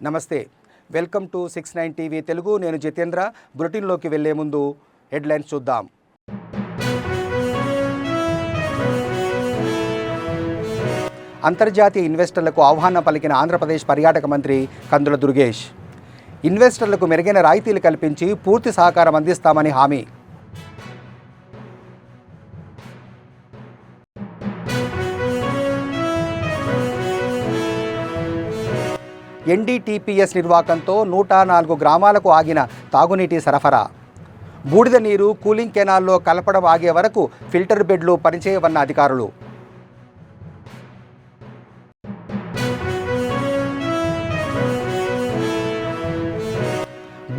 నమస్తే, welcome to 69 TV Telugu. నేను జితేంద్ర. బులెటిన్లోకి వెళ్లే ముందు హెడ్లైన్స్ చూద్దాం. అంతర్జాతీయ ఇన్వెస్టర్లకు ఆహ్వానం పలికిన ఆంధ్రప్రదేశ్ పర్యాటక మంత్రి కందుల దుర్గేష్. ఇన్వెస్టర్లకు మెరుగైన రాయితీలు కల్పించి పూర్తి సహకారం అందిస్తామని హామీ. ఎన్డీటీపీఎస్ నిర్వాకంతో 104 గ్రామాలకు ఆగిన తాగునీటి సరఫరా. బూడిద నీరు కూలింగ్ కెనాల్లో కలపడం ఆగే వరకు ఫిల్టర్ బెడ్లు పనిచేయవన్న అధికారులు.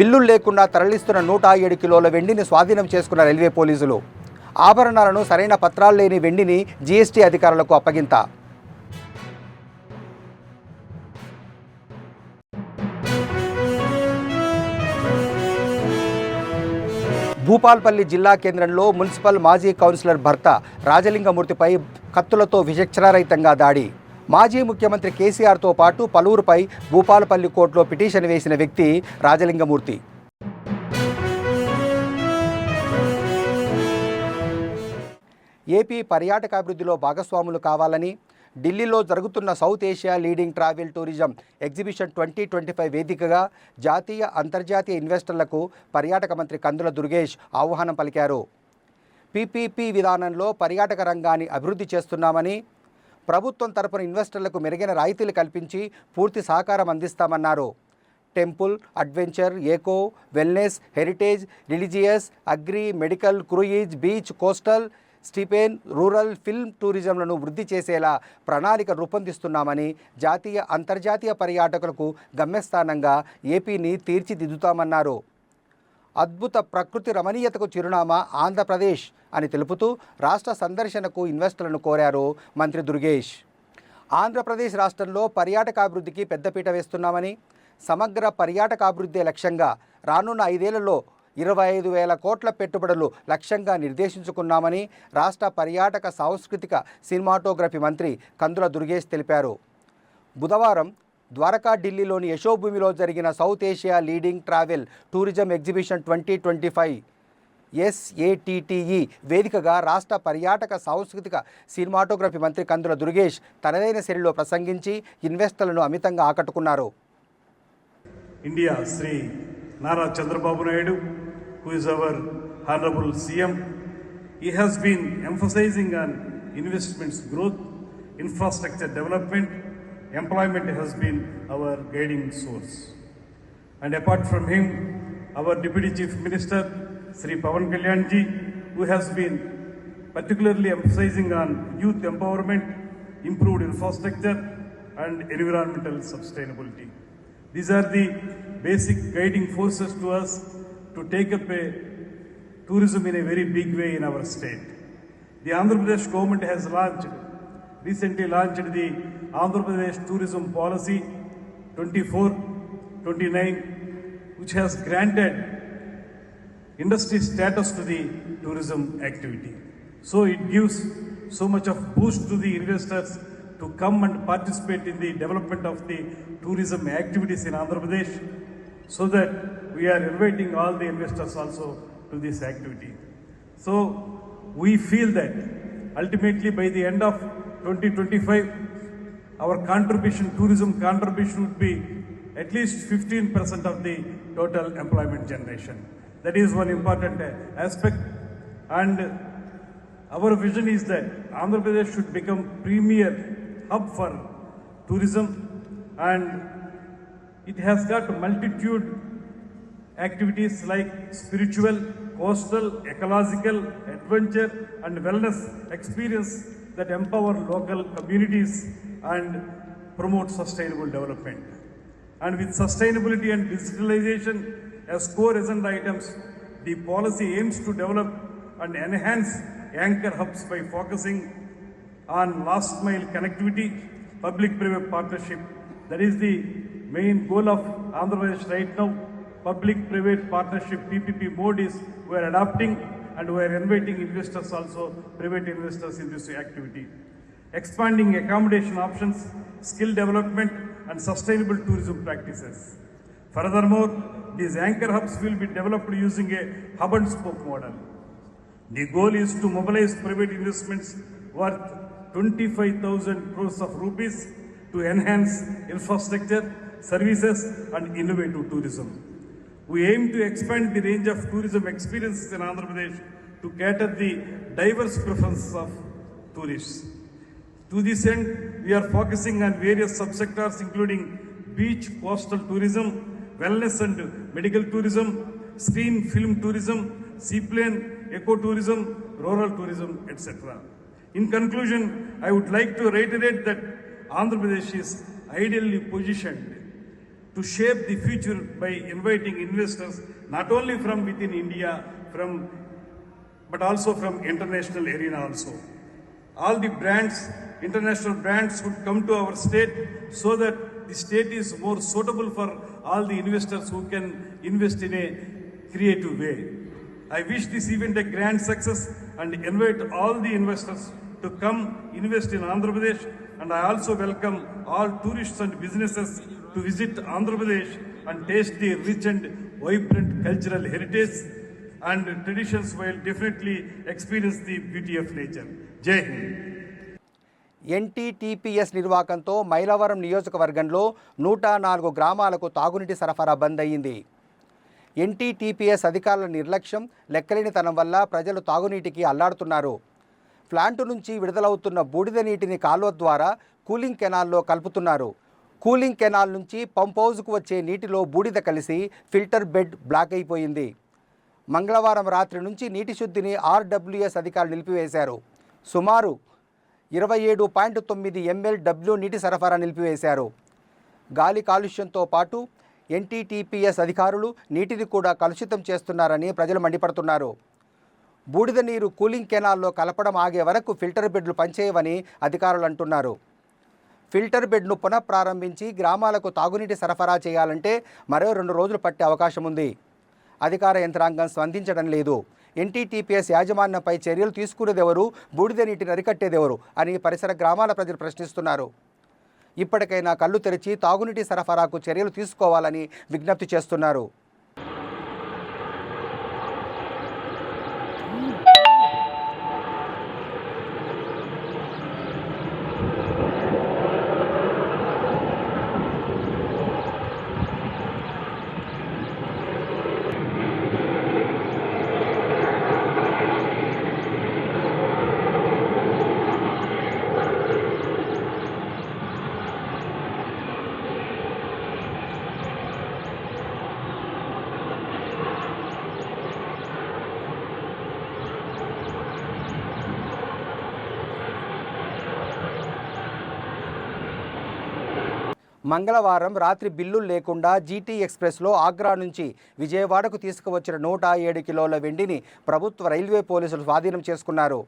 బిల్లులు లేకుండా తరలిస్తున్న 107 కిలోల వెండిని స్వాధీనం చేసుకున్న రైల్వే పోలీసులు. ఆభరణాలను సరైన పత్రాలు లేని వెండిని జీఎస్టీ అధికారులకు అప్పగింత. భూపాల్పల్లి జిల్లా కేంద్రంలో మున్సిపల్ మాజీ కౌన్సిలర్ భర్త రాజలింగమూర్తిపై కత్తులతో విచక్షణారహితంగా దాడి. మాజీ ముఖ్యమంత్రి కేసీఆర్తో పాటు పలువురుపై భూపాలపల్లి కోర్టులో పిటిషన్ వేసిన వ్యక్తి రాజలింగమూర్తి. ఏపీ పర్యాటకాభివృద్ధిలో భాగస్వాములు కావాలని ఢిల్లీలో జరుగుతున్న south Asia leading travel tourism exhibition 2025 వేదికగా జాతీయ అంతర్జాతీయ ఇన్వెస్టర్లకు పర్యాటక మంత్రి కందుల దుర్గేష్ ఆహ్వానం పలికారు. పీపీపీ విధానంలో పర్యాటక రంగాన్ని అభివృద్ధి చేస్తున్నామని, ప్రభుత్వం తరపున ఇన్వెస్టర్లకు మెరుగైన రాయితీలు కల్పించి పూర్తి సహకారం అందిస్తామన్నారు. Temple, adventure, eco, wellness, heritage, religious, agri, medical, cruise, beach, coastal, స్టిపెన్, రూరల్, ఫిల్మ్ టూరిజంలను వృద్ధి చేసేలా ప్రణాళిక రూపొందిస్తున్నామని, జాతీయ అంతర్జాతీయ పర్యాటకులకు గమ్యస్థానంగా ఏపీని తీర్చిదిద్దుతామన్నారు. అద్భుత ప్రకృతి రమణీయతకు చిరునామా ఆంధ్రప్రదేశ్ అని తెలుపుతూ రాష్ట్ర సందర్శనకు ఇన్వెస్టర్లను కోరారు మంత్రి దుర్గేష్. ఆంధ్రప్రదేశ్ రాష్ట్రంలో పర్యాటకాభివృద్ధికి పెద్దపీట వేస్తున్నామని, సమగ్ర పర్యాటకాభివృద్ధి లక్ష్యంగా రానున్న 5 ఏళ్లలో 25,000 కోట్ల పెట్టుబడులు లక్ష్యంగా నిర్దేశించుకున్నామని రాష్ట్ర పర్యాటక సాంస్కృతిక సినిమాటోగ్రఫీ మంత్రి కందుల దుర్గేష్ తెలిపారు. బుధవారం ద్వారకా ఢిల్లీలోని యశోభూమిలో జరిగిన south Asia leading travel tourism exhibition 2025 SATTE వేదికగా రాష్ట్ర పర్యాటక సాంస్కృతిక సినిమాటోగ్రఫీ మంత్రి కందుల దుర్గేష్ తనదైన శైలిలో ప్రసంగించి ఇన్వెస్టర్లను అమితంగా ఆకట్టుకున్నారు. India Shri Nara Chandrababu Naidu, who is our Honorable CM, he has been emphasizing on investments growth, infrastructure development, employment has been our guiding source. And apart from him, our Deputy Chief Minister, Sri Pawan Kalyan ji, who has been particularly emphasizing on youth empowerment, improved infrastructure and environmental sustainability. These are the basic guiding forces to us to take up a tourism in a very big way in our state. The Andhra Pradesh government has recently launched the Andhra Pradesh Tourism Policy 24-29, which has granted industry status to the tourism activity. So it gives so much of boost to the investors to come and participate in the development of the tourism activities in Andhra Pradesh, so that we are inviting all the investors also to this activity. So we feel that ultimately by the end of 2025, our contribution, tourism contribution would be at least 15% of the total employment generation. That is one important aspect. And our vision is that Andhra Pradesh should become premier hub for tourism, and it has got multitude activities like spiritual, coastal, ecological, adventure and wellness experience that empower local communities and promote sustainable development. And with sustainability and digitalization as core agenda items, the policy aims to develop and enhance anchor hubs by focusing on last mile connectivity, public-private partnership. That is the main goal of Andhra Pradesh right now. Public-private partnership PPP mode is we are adopting, and we are inviting investors also, private investors in this activity. Expanding accommodation options, skill development and sustainable tourism practices. Furthermore, these anchor hubs will be developed using a hub and spoke model. The goal is to mobilize private investments worth 25,000 crores of rupees to enhance infrastructure, services and innovative tourism. We aim to expand the range of tourism experiences in Andhra Pradesh to cater the diverse preferences of tourists. To this end, we are focusing on various subsectors including beach, coastal tourism, wellness and medical tourism, screen film tourism, seaplane, ecotourism, rural tourism, etc. In conclusion, I would like to reiterate that Andhra Pradesh is ideally positioned to shape the future by inviting investors not only from within India, but also from international arena also. All the brands, international brands would come to our state so that the state is more suitable for all the investors who can invest in a creative way. I wish this event a grand success and invite all the investors to come invest in Andhra Pradesh, and I also welcome all tourists and businesses to visit Andhra Pradesh and taste the rich and vibrant cultural heritage and traditions while definitely experience the beauty of nature. Jai Hind. NTTPS నిర్వాకంతో మైలవరం నియోజకవర్గంలో 104 గ్రామాలకు తాగునీటి సరఫరా బంద్ అయ్యింది. NTTPS అధికారుల నిర్లక్ష్యం, లెక్కలేనితనం వల్ల ప్రజలు తాగునీటికి అల్లాడుతున్నారు. ప్లాంటు నుంచి విడుదలవుతున్న బూడిద నీటిని కాలువ ద్వారా కూలింగ్ కెనాల్లో కలుపుతున్నారు. కూలింగ్ కెనాల్ నుంచి పంప్ హౌజ్కు వచ్చే నీటిలో బూడిద కలిసి ఫిల్టర్ బెడ్ బ్లాక్ అయిపోయింది. మంగళవారం రాత్రి నుంచి నీటి శుద్ధిని ఆర్డబ్ల్యూఎస్ అధికారులు నిలిపివేశారు. సుమారు 27.9 MLW నీటి సరఫరా నిలిపివేశారు. గాలి కాలుష్యంతో పాటు ఎన్టీటీపీఎస్ అధికారులు నీటిని కూడా కలుషితం చేస్తున్నారని ప్రజలు మండిపడుతున్నారు. బూడిద నీరు కూలింగ్ కెనాల్లో కలపడం ఆగే వరకు ఫిల్టర్ బెడ్లు పనిచేయవని అధికారులు అంటున్నారు. ఫిల్టర్ బెడ్ను పునఃప్రారంభించి గ్రామాలకు తాగునీటి సరఫరా చేయాలంటే మరో 2 రోజులు పట్టే అవకాశం ఉంది. అధికార యంత్రాంగం స్పందించడం లేదు. ఎన్టీటీపీఎస్ యాజమాన్యంపై చర్యలు తీసుకునేదెవరు, బూడిద నీటిని అరికట్టేదెవరు అని పరిసర గ్రామాల ప్రజలు ప్రశ్నిస్తున్నారు. ఇప్పటికైనా కళ్ళు తెరిచి తాగునీటి సరఫరాకు చర్యలు తీసుకోవాలని విజ్ఞప్తి చేస్తున్నారు. మంగళవారం రాత్రి బిల్లులు లేకుండా జీటీ ఎక్స్ప్రెస్లో ఆగ్రా నుంచి విజయవాడకు తీసుకువచ్చిన 107 కిలోల వెండిని ప్రభుత్వ రైల్వే పోలీసులు స్వాధీనం చేసుకున్నారు.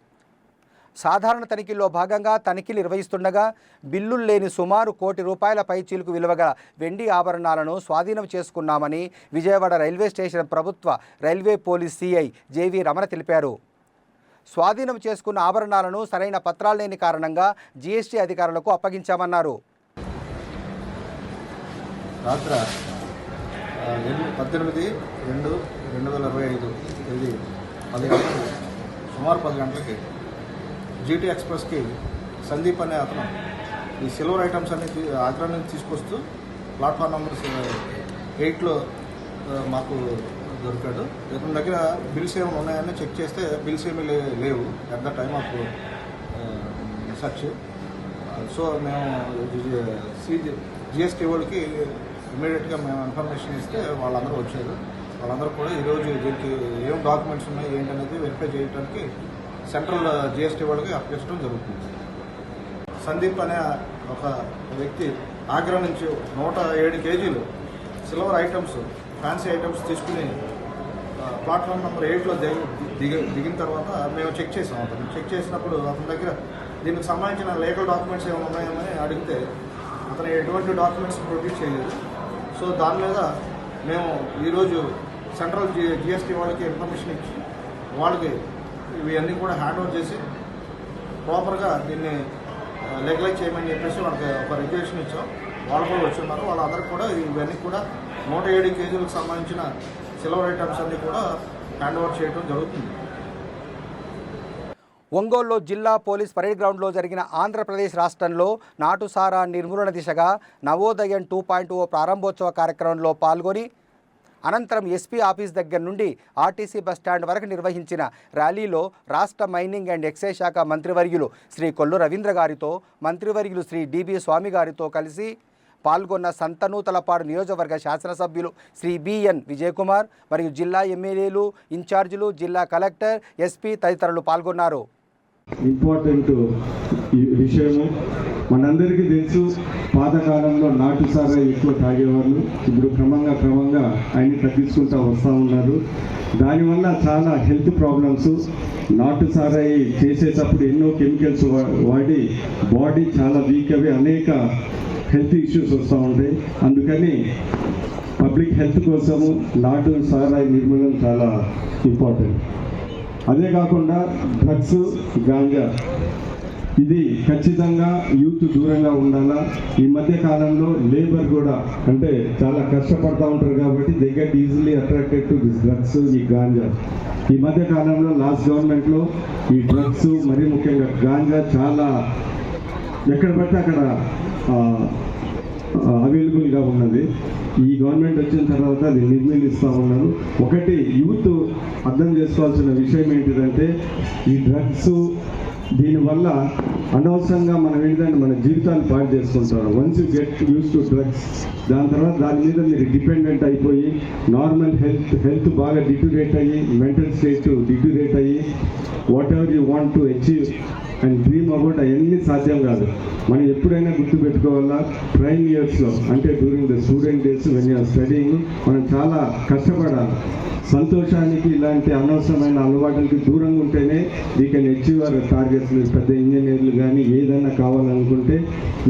సాధారణ తనిఖీల్లో భాగంగా తనిఖీలు నిర్వహిస్తుండగా బిల్లులు లేని సుమారు ₹1 కోటి పైచీలకు విలువగల వెండి ఆభరణాలను స్వాధీనం చేసుకున్నామని విజయవాడ రైల్వే స్టేషన్ ప్రభుత్వ railway police CI J V Ramana తెలిపారు. స్వాధీనం చేసుకున్న ఆభరణాలను సరైన పత్రాలు లేని కారణంగా జీఎస్టీ అధికారులకు అప్పగించామన్నారు. రాత్రి 18/2/2025 ఇది 10 గంటలకు సుమారు 10 గంటలకి జీటీ ఎక్స్ప్రెస్కి సందీప్ అనే అతను ఈ సిల్వర్ ఐటమ్స్ అన్ని ఆగ్రా నుంచి తీసుకొస్తూ ప్లాట్ఫామ్ నెంబర్ 8లో మాకు దొరికాడు. ఇతని దగ్గర బిల్స్ ఏమైనా ఉన్నాయని చెక్ చేస్తే బిల్స్ ఏమీ లేవు at the time of search. So మేము జిఎస్టీ వాళ్ళకి ఇమీడియట్గా మేము ఇన్ఫర్మేషన్ ఇస్తే వాళ్ళందరూ వచ్చారు. వాళ్ళందరూ కూడా ఈరోజు దీనికి ఏం డాక్యుమెంట్స్ ఉన్నాయి ఏంటనేది వెరిఫై చేయడానికి సెంట్రల్ జిఎస్టీ వాళ్ళకి అప్పగించడం జరుగుతుంది. సందీప్ అనే ఒక వ్యక్తి ఆగ్రా నుంచి 107 కేజీలు సిల్వర్ ఐటమ్స్, ఫ్యాన్సీ ఐటమ్స్ తీసుకుని ప్లాట్ఫామ్ నెంబర్ 8లో దిగిన తర్వాత మేము చెక్ చేసాం. అతను చెక్ చేసినప్పుడు అతని దగ్గర దీనికి సంబంధించిన లీగల్ డాక్యుమెంట్స్ ఏమైనా ఉన్నాయని అడిగితే అతను ఎటువంటి డాక్యుమెంట్స్ ప్రొడ్యూస్ చేయలేదు. సో దాని మీద మేము ఈరోజు సెంట్రల్ జిఎస్టీ వాళ్ళకి ఇన్ఫర్మేషన్ ఇచ్చి వాళ్ళకి ఇవన్నీ కూడా హ్యాండ్ ఓవర్ చేసి ప్రాపర్గా దీన్ని లీగలైజ్ చేయమని చెప్పేసి వాళ్ళకి ఒక రెగ్యులేషన్ ఇచ్చాం. వాళ్ళు కూడా వచ్చి ఉన్నారు. వాళ్ళందరికీ కూడా ఇవన్నీ కూడా 107 కేజీలకు సంబంధించిన సిల్వర్ ఐటమ్స్ అన్నీ కూడా హ్యాండ్ ఓవర్ చేయడం జరుగుతుంది. ఒంగోలులో జిల్లా పోలీస్ పరేడ్ గ్రౌండ్లో జరిగిన ఆంధ్రప్రదేశ్ రాష్ట్రంలో నాటుసారా నిర్మూలన దిశగా నవోదయం 2.0 ప్రారంభోత్సవ కార్యక్రమంలో పాల్గొని అనంతరం ఎస్పీ ఆఫీస్ దగ్గర నుండి ఆర్టీసీ బస్టాండ్ వరకు నిర్వహించిన ర్యాలీలో రాష్ట్ర మైనింగ్ అండ్ ఎక్సైజ్ శాఖ మంత్రివర్యులు శ్రీ కొల్లు రవీంద్ర గారితో మంత్రివర్యులు శ్రీ డిబి స్వామి గారితో కలిసి పాల్గొన్న సంతనూతలపాడు నియోజకవర్గ శాసనసభ్యులు శ్రీ బిఎన్ విజయకుమార్ మరియు జిల్లా ఎమ్మెల్యేలు, ఇన్ఛార్జీలు, జిల్లా కలెక్టర్, ఎస్పీ తదితరులు పాల్గొన్నారు. ఇంపార్టెంట్ విషయము మనందరికీ తెలుసు. పాతకాలంలో నాటు సారా ఎక్కువ తాగేవాళ్ళు, ఇప్పుడు క్రమంగా ఆయన్ని తగ్గించుకుంటూ వస్తూ ఉన్నారు. దానివల్ల చాలా హెల్త్ ప్రాబ్లమ్స్, నాటు సారాయి చేసేటప్పుడు ఎన్నో కెమికల్స్ వాడి బాడీ చాలా వీక్ అవి అనేక హెల్త్ ఇష్యూస్ వస్తూ ఉంటాయి. అందుకని పబ్లిక్ హెల్త్ కోసము నాటు సారాయి నిర్మూలన చాలా ఇంపార్టెంట్. అదే కాకుండా డ్రగ్స్, గాంజా ఇది ఖచ్చితంగా యూత్ దూరంగా ఉండాలా. ఈ మధ్య కాలంలో లేబర్ కూడా అంటే చాలా కష్టపడుతూ ఉంటారు కాబట్టి they get easily attracted to this drugs, ఈ గాంజా. ఈ మధ్య కాలంలో లాస్ట్ గవర్నమెంట్లో ఈ డ్రగ్స్ మరీ ముఖ్యంగా గాంజా చాలా ఎక్కడ పడితే అక్కడ అవైలబుల్గా ఉన్నది. ఈ గవర్నమెంట్ వచ్చిన తర్వాత అది నిర్మూలిస్తూ ఉన్నారు. ఒకటి యూత్ అర్థం చేసుకోవాల్సిన విషయం ఏంటిదంటే ఈ డ్రగ్స్ దీనివల్ల అనవసరంగా మనం ఏంటంటే మన జీవితాన్ని పాడు చేసుకుంటారు. Once you get use to drugs దాని తర్వాత దాని మీద మీరు డిపెండెంట్ అయిపోయి నార్మల్ హెల్త్ బాగా డిటూరేట్ అయ్యి మెంటల్ స్టేట్ డిటూరేట్ అయ్యి whatever you want to achieve and dream about అవన్నీ సాధ్యం కాదు. మనం ఎప్పుడైనా గుర్తుపెట్టుకోవాలా, ప్రైమ్ ఇయర్స్లో అంటే during the student days when you're studying మనం చాలా కష్టపడాలి. సంతోషానికి ఇలాంటి అనవసరమైన అలవాట్లకి దూరంగా ఉంటేనే we can achieve our targets. పెద్ద ఇంజనీర్లు కానీ ఏదైనా కావాలనుకుంటే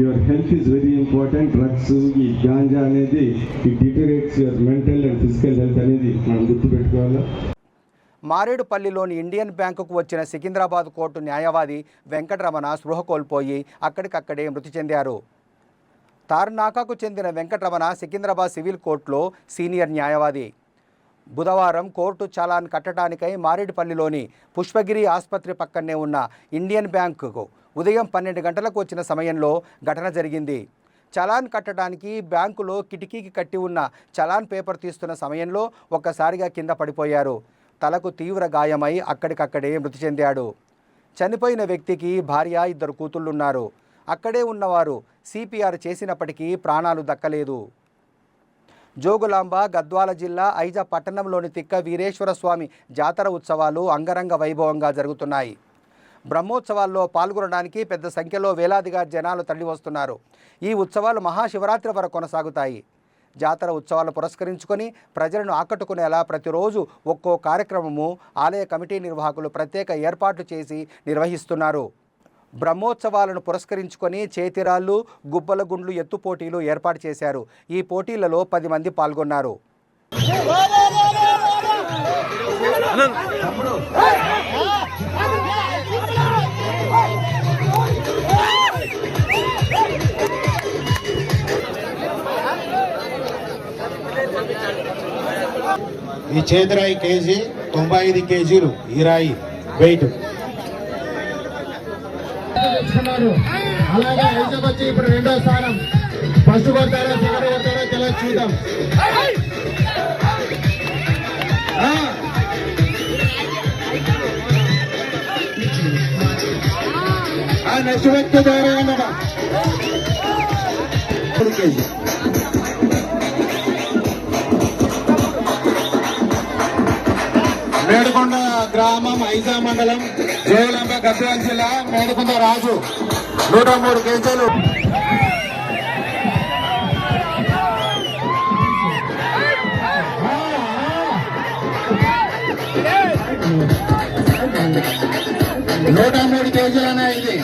your health is very important. Drugs, ఈ గాంజా అనేది it deteriorates your mental and physical health అనేది మనం గుర్తుపెట్టుకోవాలా. మారేడుపల్లిలోని ఇండియన్ బ్యాంకుకు వచ్చిన సికింద్రాబాద్ కోర్టు న్యాయవాది వెంకటరమణ స్పృహ కోల్పోయి అక్కడికక్కడే మృతి చెందారు. తార్నాకాకు చెందిన వెంకటరమణ సికింద్రాబాద్ సివిల్ కోర్టులో సీనియర్ న్యాయవాది. బుధవారం కోర్టు చలాన్ కట్టడానికై మారేడుపల్లిలోని పుష్పగిరి ఆసుపత్రి పక్కనే ఉన్న ఇండియన్ బ్యాంకుకు ఉదయం 12 గంటలకు వచ్చిన సమయంలో ఘటన జరిగింది. చలాన్ కట్టడానికి బ్యాంకులో కిటికీకి కట్టి ఉన్న చలాన్ పేపర్ తీస్తున్న సమయంలో ఒక్కసారిగా కింద పడిపోయారు. తలకు తీవ్ర గాయమై అక్కడికక్కడే మృతి చెందాడు. చనిపోయిన వ్యక్తికి భార్య, 2 కూతుళ్లున్నారు. అక్కడే ఉన్నవారు సిపిఆర్ చేసినప్పటికీ ప్రాణాలు దక్కలేదు. జోగులాంబ, గద్వాల జిల్లా ఐజ పట్టణంలోని తిక్క వీరేశ్వర స్వామి జాతర ఉత్సవాలు అంగరంగ వైభవంగా జరుగుతున్నాయి. బ్రహ్మోత్సవాల్లో పాల్గొనడానికి పెద్ద సంఖ్యలో వేలాదిగా జనాలు తరలివస్తున్నారు. ఈ ఉత్సవాలు మహాశివరాత్రి వరకు కొనసాగుతాయి. జాతర ఉత్సవాలు పురస్కరించుకొని ప్రజలను ఆకట్టుకునేలా ప్రతిరోజు ఒక్కో కార్యక్రమము ఆలయ కమిటీ నిర్వాహకులు ప్రత్యేక ఏర్పాట్లు చేసి నిర్వహిస్తున్నారు. బ్రహ్మోత్సవాలను పురస్కరించుకొని చేతిరాళ్ళు, గుబ్బల గుండ్లు ఎత్తు పోటీలు ఏర్పాటు చేశారు. ఈ పోటీలలో 10 మంది పాల్గొన్నారు. ఈ చేతిరాయి కేజీ 95 కేజీలు ఈ రాయి వెయిట్. అలాగే ఐజాకి వచ్చి ఇప్పుడు 2వ స్థానం. ఫస్ట్ కొడతాడో సెకండ్ కొడతాడో తెలియదు, చూద్దాం. నెక్స్ట్ వ్యక్తి ధైర్యంగా కేజీ. మేడుకొండ గ్రామం, ఐజా మండలం, జోగులాంబ, గద్వాల జిల్లా. మేడుకొండ రాజు 103 కేజీలు. నూట 3 కేజీలనే ఇది.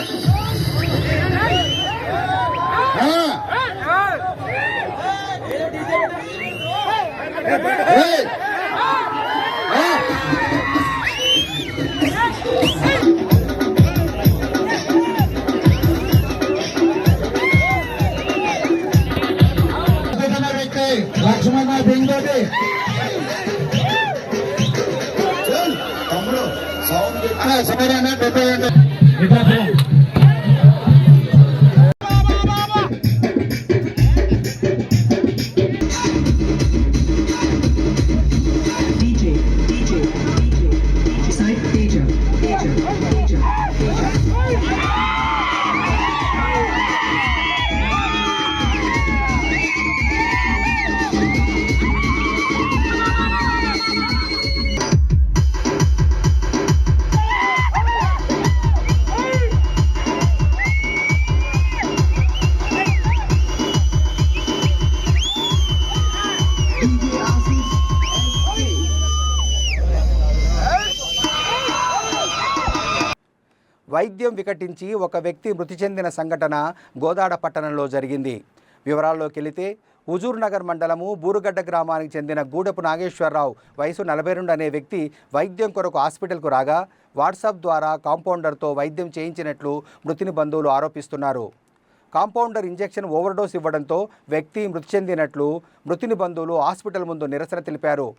అందరూ పెట్టేయండి. వైద్యం వికటించి ఒక వ్యక్తి మృతి చెందిన సంఘటన గోదాడ పట్టణంలో జరిగింది. వివరాల్లోకి వెళితే హుజూర్ నగర్ మండలము బూరుగడ్డ గ్రామానికి చెందిన గూడెపు నాగేశ్వరరావు వయసు 42 అనే వ్యక్తి వైద్యం కొరకు హాస్పిటల్కు రాగా వాట్సాప్ ద్వారా కాంపౌండర్తో వైద్యం చేయించినట్లు మృతిని బంధువులు ఆరోపిస్తున్నారు. కాంపౌండర్ ఇంజెక్షన్ ఓవర్డోస్ ఇవ్వడంతో వ్యక్తి మృతి చెందినట్లు మృతిని బంధువులు హాస్పిటల్ ముందు నిరసన తెలిపారు.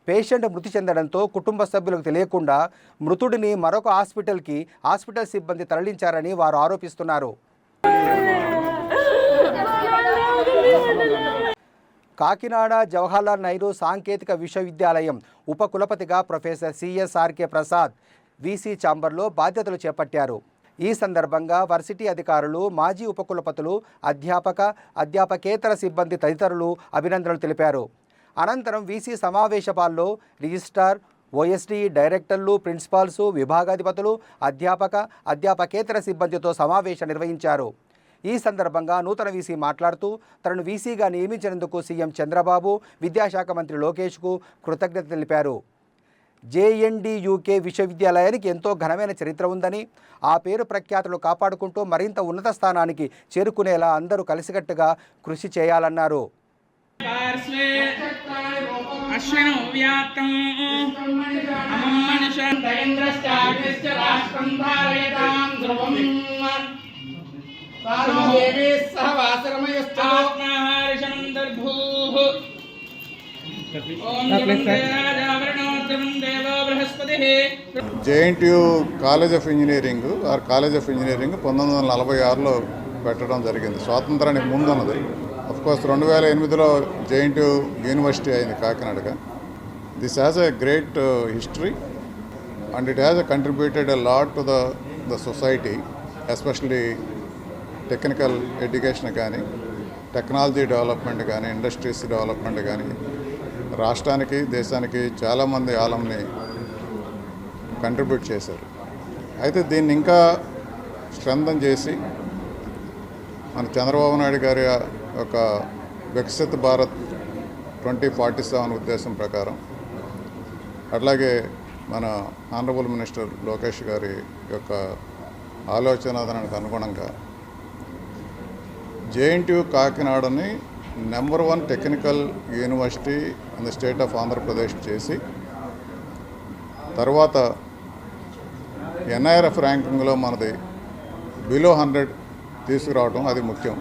పేషెంట్ మృతి చెందడంతో కుటుంబ సభ్యులకు తెలియకుండా మృతుడిని మరొక హాస్పిటల్ సిబ్బంది తరలించారని వారు ఆరోపిస్తున్నారు. కాకినాడ జవహర్లాల్ నెహ్రూ సాంకేతిక విశ్వవిద్యాలయం ఉపకులపతిగా ప్రొఫెసర్ సిఎస్ఆర్కే ప్రసాద్ వీసీ ఛాంబర్లో బాధ్యతలు చేపట్టారు. ఈ సందర్భంగా వర్సిటీ అధికారులు, మాజీ ఉపకులపతులు, అధ్యాపకేతర సిబ్బంది తదితరులు అభినందనలు తెలిపారు. అనంతరం వీసీ సమావేశపాల్లో రిజిస్ట్రార్, ఓఎస్డీ, డైరెక్టర్లు, ప్రిన్సిపాల్స్, విభాగాధిపతులు, అధ్యాపకేతర సిబ్బందితో సమావేశం నిర్వహించారు. ఈ సందర్భంగా నూతన వీసీ మాట్లాడుతూ తనను వీసీగా నియమించినందుకు సీఎం చంద్రబాబు, విద్యాశాఖ మంత్రి లోకేష్కు కృతజ్ఞత తెలిపారు. జేఎన్డీయూకే విశ్వవిద్యాలయానికి ఎంతో ఘనమైన చరిత్ర ఉందని, ఆ పేరు ప్రఖ్యాతులు కాపాడుకుంటూ మరింత ఉన్నత స్థానానికి చేరుకునేలా అందరూ కలిసికట్టుగా కృషి చేయాలన్నారు. JNTU college of engineering or college of engineering 1946లో పెట్టడం జరిగింది. స్వాతంత్రానికి ముందు ఉన్నది. అఫ్కోర్స్ 2008లో జేఎన్టీయూ యూనివర్సిటీ అయింది కాకినాడగా. This has a great history and it has contributed a lot to the society, especially technical education కానీ, టెక్నాలజీ డెవలప్మెంట్ కానీ, ఇండస్ట్రీస్ డెవలప్మెంట్ కానీ, రాష్ట్రానికి, దేశానికి చాలామంది ఆలంని కంట్రిబ్యూట్ చేశారు. అయితే దీన్ని ఇంకా స్ట్రెంథన్ చేసి మన చంద్రబాబు నాయుడు గారి యొక్క వికసిత్ భారత్ 2047 ఉద్దేశం ప్రకారం, అట్లాగే మన ఆనరబుల్ మినిస్టర్ లోకేష్ గారి యొక్క ఆలోచనకు అనుగుణంగా JNTU కాకినాడని number 1 technical university in the state of Andhra Pradesh చేసి, తర్వాత ఎన్ఐఆర్ఎఫ్ ర్యాంకింగ్లో మనది బిలో 100 తీసుకురావడం అది ముఖ్యం.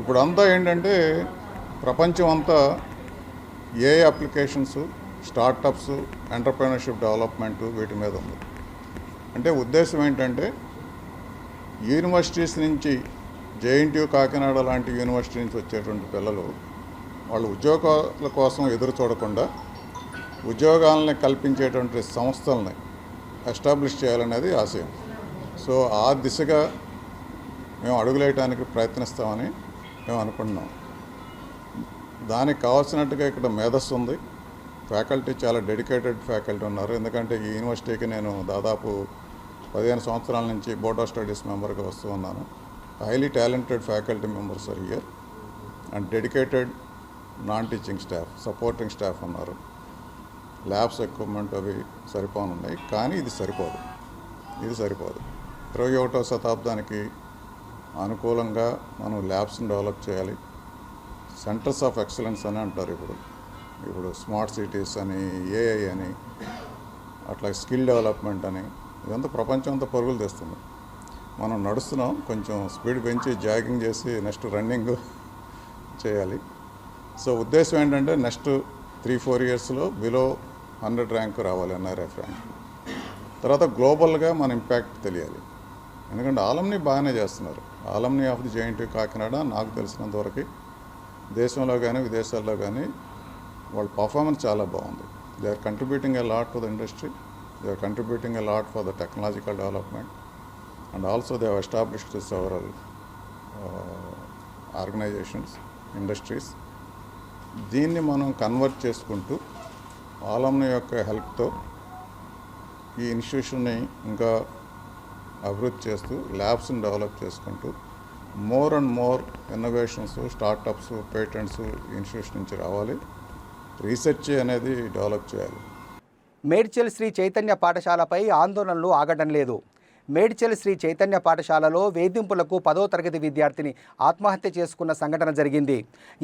ఇప్పుడంతా ఏంటంటే ప్రపంచం అంతా ఏ అప్లికేషన్స్, స్టార్టప్స్, ఎంటర్ప్రెన్యూర్షిప్ డెవలప్మెంట్ వీటి మీద ఉంది. అంటే ఉద్దేశం ఏంటంటే యూనివర్సిటీస్ నుంచి, జేఎన్టీయూ కాకినాడ లాంటి యూనివర్సిటీ నుంచి వచ్చేటువంటి పిల్లలు వాళ్ళు ఉద్యోగాల కోసం ఎదురు చూడకుండా ఉద్యోగాలని కల్పించేటువంటి సంస్థలని ఎస్టాబ్లిష్ చేయాలనేది ఆశయం. సో ఆ దిశగా మేము అడుగులేయడానికి ప్రయత్నిస్తామని మేము అనుకుంటున్నాం. దానికి కావాల్సినట్టుగా ఇక్కడ మేధస్సు ఉంది, ఫ్యాకల్టీ చాలా డెడికేటెడ్ ఫ్యాకల్టీ ఉన్నారు. ఎందుకంటే ఈ యూనివర్సిటీకి నేను దాదాపు 15 సంవత్సరాల నుంచి బోర్డ్ ఆఫ్ స్టడీస్ మెంబర్గా వస్తూ ఉన్నాను. Highly talented faculty members are here and dedicated non teaching staff, supporting staff ఉన్నారు. ల్యాబ్స్ ఎక్విప్మెంట్ అవి సరిపోనున్నాయి, కానీ ఇది సరిపోదు. 21వ శతాబ్దానికి అనుకూలంగా మనం ల్యాబ్స్ని డెవలప్ చేయాలి. సెంటర్స్ ఆఫ్ ఎక్సలెన్స్ అని అంటారు ఇప్పుడు స్మార్ట్ సిటీస్ అని, ఏఐ అని, అట్లా స్కిల్ డెవలప్మెంట్ అని, ఇదంతా ప్రపంచం అంతా పరుగులు తెస్తుంది. మనం నడుస్తున్నాం, కొంచెం స్పీడ్ పెంచి జాగింగ్ చేసి నెక్స్ట్ రన్నింగ్ చేయాలి. సో ఉద్దేశం ఏంటంటే నెక్స్ట్ 3-4 ఇయర్స్లో బిలో 100 ర్యాంకు రావాలి, ఎన్ఆర్ఎఫ్ ర్యాంక్. తర్వాత గ్లోబల్గా మన ఇంపాక్ట్ తెలియాలి. ఎందుకంటే ఆలంని బాగానే చేస్తున్నారు. ఆలంని ఆఫ్ ది జేఎన్టీయూ కాకినాడ నాకు తెలిసినంతవరకు దేశంలో కానీ విదేశాల్లో కానీ వాళ్ళ పర్ఫార్మెన్స్ చాలా బాగుంది. They are contributing a lot to the industry, they are contributing a lot for the technological development, and also they have established several organisations, industries. దీన్ని మనం కన్వర్ట్ చేసుకుంటూ ఆలంని యొక్క హెల్ప్తో ఈ ఇన్స్టిట్యూషన్ని ఇంకా అభివృద్ధి చేస్తూ ల్యాబ్స్ని డెవలప్ చేసుకుంటూ more and more innovations, startups, patents institution నుంచి రావాలి. రీసెర్చ్ అనేది డెవలప్ చేయాలి. మేడ్చల్ శ్రీ చైతన్య పాఠశాలపై ఆందోళనలు ఆగడం లేదు. మేడ్చల్ శ్రీ చైతన్య పాఠశాలలో వేధింపులకు 10వ తరగతి విద్యార్థిని ఆత్మహత్య చేసుకున్న సంఘటన జరిగింది.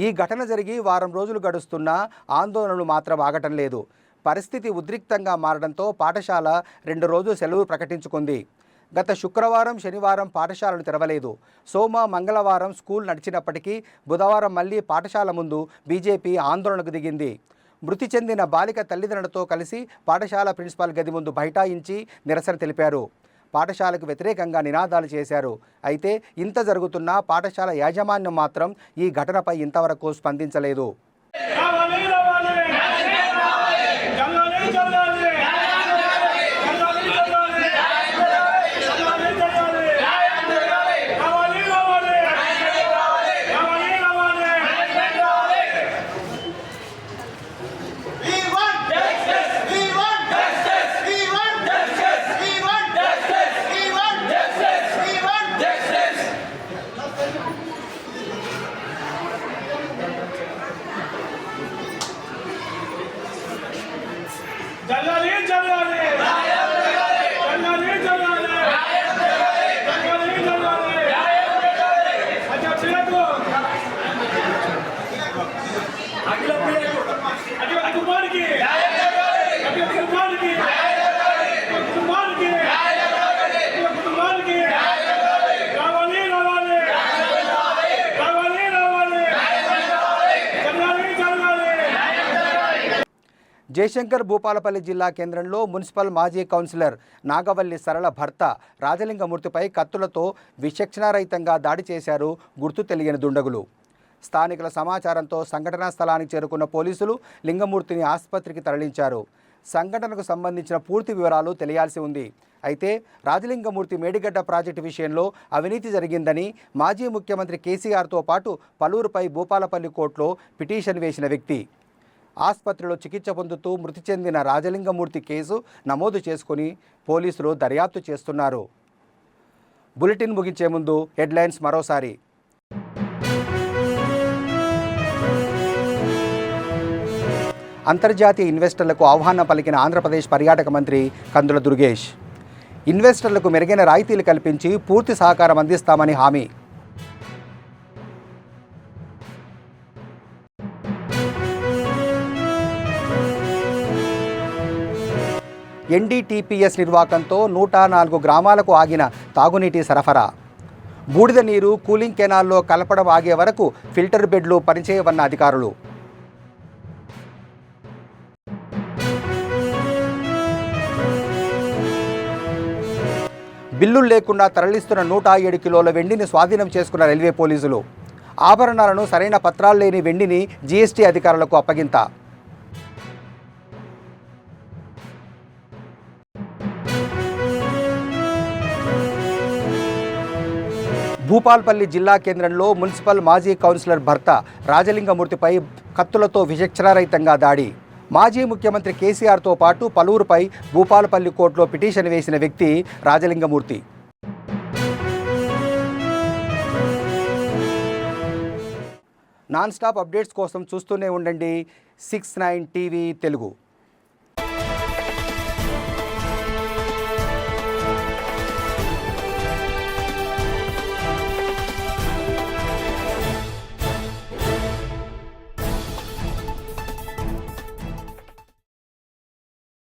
ఈ ఘటన జరిగి వారం రోజులు గడుస్తున్నా ఆందోళనలు మాత్రం ఆగటం లేదు. పరిస్థితి ఉద్రిక్తంగా మారడంతో పాఠశాల 2 రోజులు సెలవు ప్రకటించుకుంది. గత శుక్రవారం, శనివారం పాఠశాలను తెరవలేదు. సోమ, మంగళవారం స్కూల్ నడిచినప్పటికీ బుధవారం మళ్లీ పాఠశాల ముందు బీజేపీ ఆందోళనకు దిగింది. మృతి చెందిన బాలిక తల్లిదండ్రులతో కలిసి పాఠశాల ప్రిన్సిపాల్ గది ముందు బైఠాయించి నిరసన తెలిపారు. పాఠశాలకు వ్యతిరేకంగా నినాదాలు చేశారు. అయితే ఇంత జరుగుతున్నా పాఠశాల యాజమాన్యం మాత్రం ఈ ఘటనపై ఇంతవరకు స్పందించలేదు. జయశంకర్ భూపాలపల్లి జిల్లా కేంద్రంలో మున్సిపల్ మాజీ కౌన్సిలర్ నాగవల్లి సరళ భర్త రాజలింగమూర్తిపై కత్తులతో విచక్షణారహితంగా దాడి చేశారు గుర్తు తెలియని దుండగులు. స్థానికుల సమాచారంతో సంఘటనా స్థలానికి చేరుకున్న పోలీసులు లింగమూర్తిని ఆసుపత్రికి తరలించారు. సంఘటనకు సంబంధించిన పూర్తి వివరాలు తెలియాల్సి ఉంది. అయితే రాజలింగమూర్తి మేడిగడ్డ ప్రాజెక్టు విషయంలో అవినీతి జరిగిందని మాజీ ముఖ్యమంత్రి కేసీఆర్తో పాటు పలువురుపై భూపాలపల్లి కోర్టులో పిటిషన్ వేసిన వ్యక్తి. ఆసుపత్రిలో చికిత్స పొందుతూ మృతి చెందిన రాజలింగమూర్తి కేసు నమోదు చేసుకుని పోలీసులు దర్యాప్తు చేస్తున్నారు. బులెటిన్ ముగించే ముందు హెడ్లైన్స్ మరోసారి. అంతర్జాతీయ ఇన్వెస్టర్లకు ఆహ్వానం పలికిన ఆంధ్రప్రదేశ్ పర్యాటక మంత్రి కందుల దుర్గేష్. ఇన్వెస్టర్లకు మెరుగైన రాయితీలు కల్పించి పూర్తి సహకారం అందిస్తామని హామీ. ఎన్డీటీపీఎస్ నిర్వాకంతో 104 గ్రామాలకు ఆగిన తాగునీటి సరఫరా. బూడిద నీరు కూలింగ్ కెనాల్లో కలపడం ఆగే వరకు ఫిల్టర్ బెడ్లు పనిచేయవన్న అధికారులు. బిల్లులు లేకుండా తరలిస్తున్న 107 కిలోల వెండిని స్వాధీనం చేసుకున్న రైల్వే పోలీసులు. ఆభరణాలను సరైన పత్రాలు లేని వెండిని జీఎస్టీ అధికారులకు అప్పగింత. భూపాల్పల్లి జిల్లా కేంద్రంలో మున్సిపల్ మాజీ కౌన్సిలర్ భర్త రాజలింగమూర్తిపై కత్తులతో విచక్షణారహితంగా దాడి. మాజీ ముఖ్యమంత్రి కేసీఆర్తో పాటు పలువురుపై భూపాలపల్లి కోర్టులో పిటిషన్ వేసిన వ్యక్తి రాజలింగమూర్తి. నాన్ స్టాప్ అప్డేట్స్ కోసం చూస్తూనే ఉండండి 6/9 టీవీ తెలుగు.